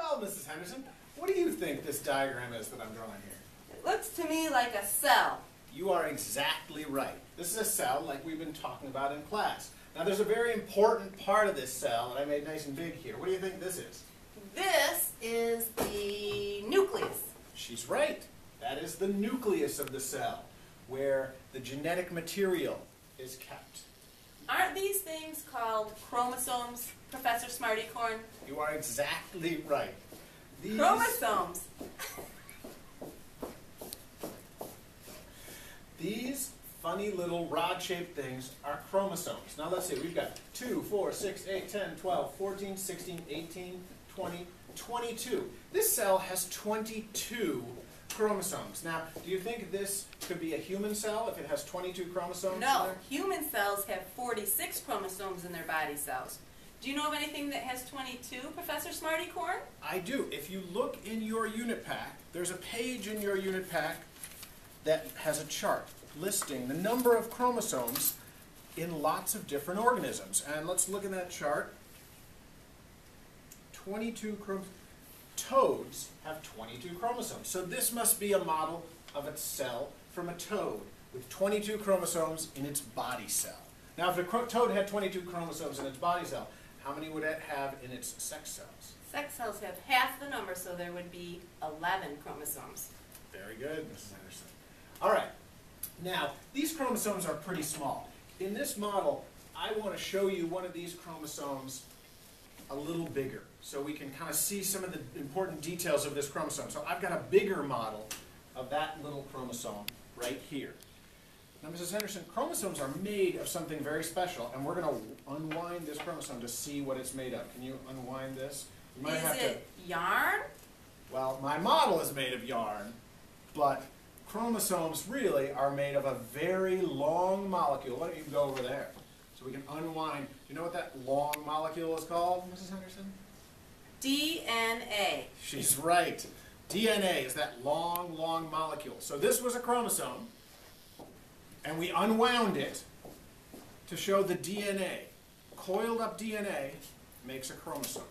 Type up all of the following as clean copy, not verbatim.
Well, Mrs. Henderson, what do you think this diagram is that I'm drawing here? It looks to me like a cell. You are exactly right. This is a cell like we've been talking about in class. Now there's a very important part of this cell that I made nice and big here. What do you think this is? This is the nucleus. She's right. That is the nucleus of the cell, where the genetic material is kept. Aren't these things called chromosomes, Professor Smartycorn? You are exactly right. These Chromosomes. These funny little rod-shaped things are chromosomes. Now let's see, we've got 2, 4, 6, 8, 10, 12, 14, 16, 18, 20, 22. This cell has 22 chromosomes. Now, do you think this could be a human cell if it has 22 chromosomes? No, human cells have 46 chromosomes in their body cells. Do you know of anything that has 22, Professor Smartycorn? I do. If you look in your unit pack, there's a page in your unit pack that has a chart listing the number of chromosomes in lots of different organisms. And let's look at that chart. 22 chromosomes. Toads have 22 chromosomes. So this must be a model of a cell from a toad with 22 chromosomes in its body cell. Now, if a toad had 22 chromosomes in its body cell, how many would it have in its sex cells? Sex cells have half the number, so there would be 11 chromosomes. Very good, Mrs. Henderson. All right. Now, these chromosomes are pretty small. In this model, I want to show you one of these chromosomes a little bigger, so we can kind of see some of the important details of this chromosome. So I've got a bigger model of that little chromosome right here. Now, Mrs. Henderson, chromosomes are made of something very special, and we're going to unwind this chromosome to see what it's made of. Can you unwind this? You might have it yarn? Well, my model is made of yarn, but chromosomes really are made of a very long molecule. Why don't you go over there so we can unwind. Do you know what that long molecule is called, Mrs. Henderson? DNA. She's right. DNA is that long, long molecule. So this was a chromosome, and we unwound it to show the DNA. Coiled up DNA makes a chromosome.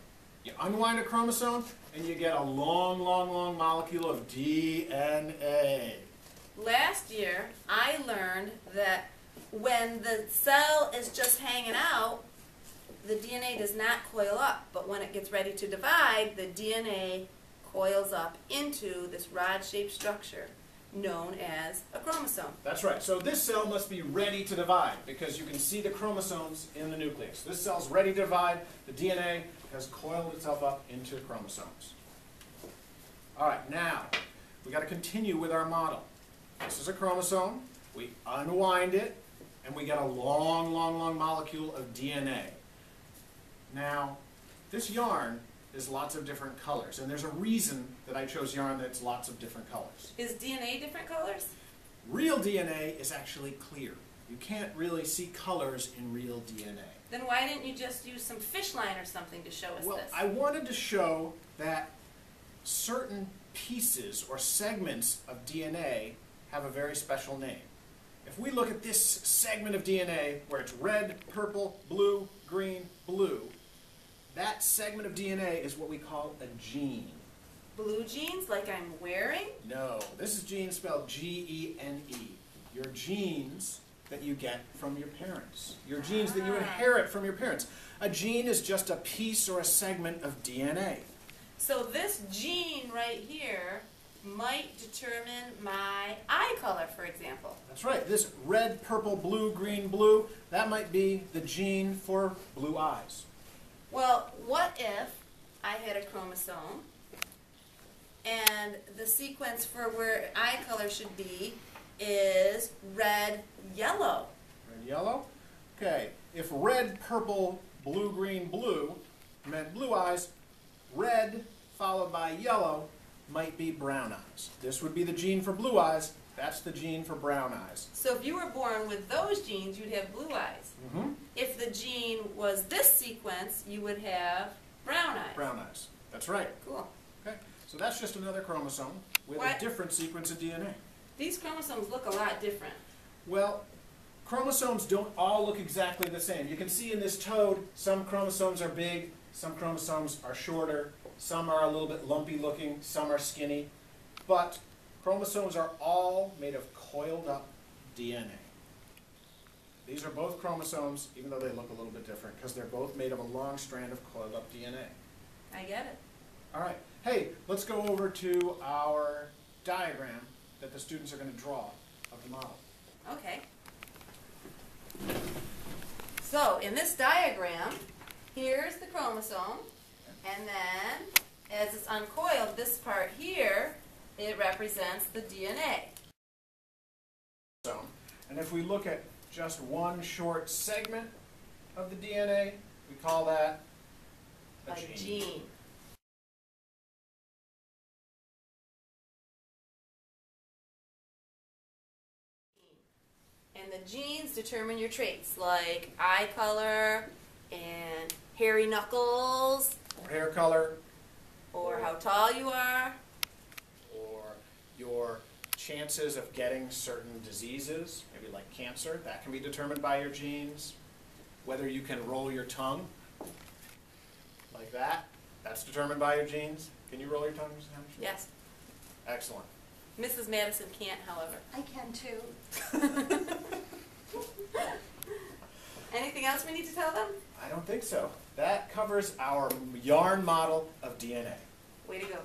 You unwind a chromosome, and you get a long, long, long molecule of DNA. Last year, I learned that when the cell is just hanging out, the DNA does not coil up, but when it gets ready to divide, the DNA coils up into this rod-shaped structure known as a chromosome. That's right. So this cell must be ready to divide because you can see the chromosomes in the nucleus. This cell's ready to divide. The DNA has coiled itself up into chromosomes. All right, now we've got to continue with our model. This is a chromosome. We unwind it, and we get a long, long, long molecule of DNA. Now, this yarn is lots of different colors, and there's a reason that I chose yarn that's lots of different colors. Is DNA different colors? Real DNA is actually clear. You can't really see colors in real DNA. Then why didn't you just use some fish line or something to show us Well, this? I wanted to show that certain pieces or segments of DNA have a very special name. If we look at this segment of DNA where it's red, purple, blue, green, blue, that segment of DNA is what we call a gene. Blue jeans like I'm wearing? No, this is gene spelled G-E-N-E. Your genes that you get from your parents. Your genes that you inherit from your parents. A gene is just a piece or a segment of DNA. So this gene right here might determine my eye color, for example. That's right. This red, purple, blue, green, blue, that might be the gene for blue eyes. Well, what if I had a chromosome and the sequence for where eye color should be is red, yellow? Red, yellow? Okay. If red, purple, blue, green, blue meant blue eyes, red followed by yellow might be brown eyes. This would be the gene for blue eyes. That's the gene for brown eyes. So if you were born with those genes, you'd have blue eyes. Mm-hmm. If the gene was this sequence, you would have brown eyes. Brown eyes. That's right. Cool. Okay. So that's just another chromosome with a different sequence of DNA. These chromosomes look a lot different. Well, chromosomes don't all look exactly the same. You can see in this toad, some chromosomes are big, some chromosomes are shorter, Some are a little bit lumpy looking, some are skinny, but chromosomes are all made of coiled up DNA. These are both chromosomes, even though they look a little bit different, because they're both made of a long strand of coiled up DNA. I get it. All right. Hey, let's go over to our diagram that the students are going to draw of the model. Okay. So in this diagram, here's the chromosome, and then as it's uncoiled, this part here, it represents the DNA. And if we look at just one short segment of the DNA, we call that a gene. And the genes determine your traits, like eye color and hairy knuckles, Or hair color, or how tall you are, or your chances of getting certain diseases, maybe like cancer, that can be determined by your genes. Whether you can roll your tongue like that, that's determined by your genes. Can you roll your tongue, Mrs. Hamish? yes. Excellent. Mrs. Madison can't, however. I can too. Anything else we need to tell them? I don't think so. That covers our yarn model of DNA. Way to go.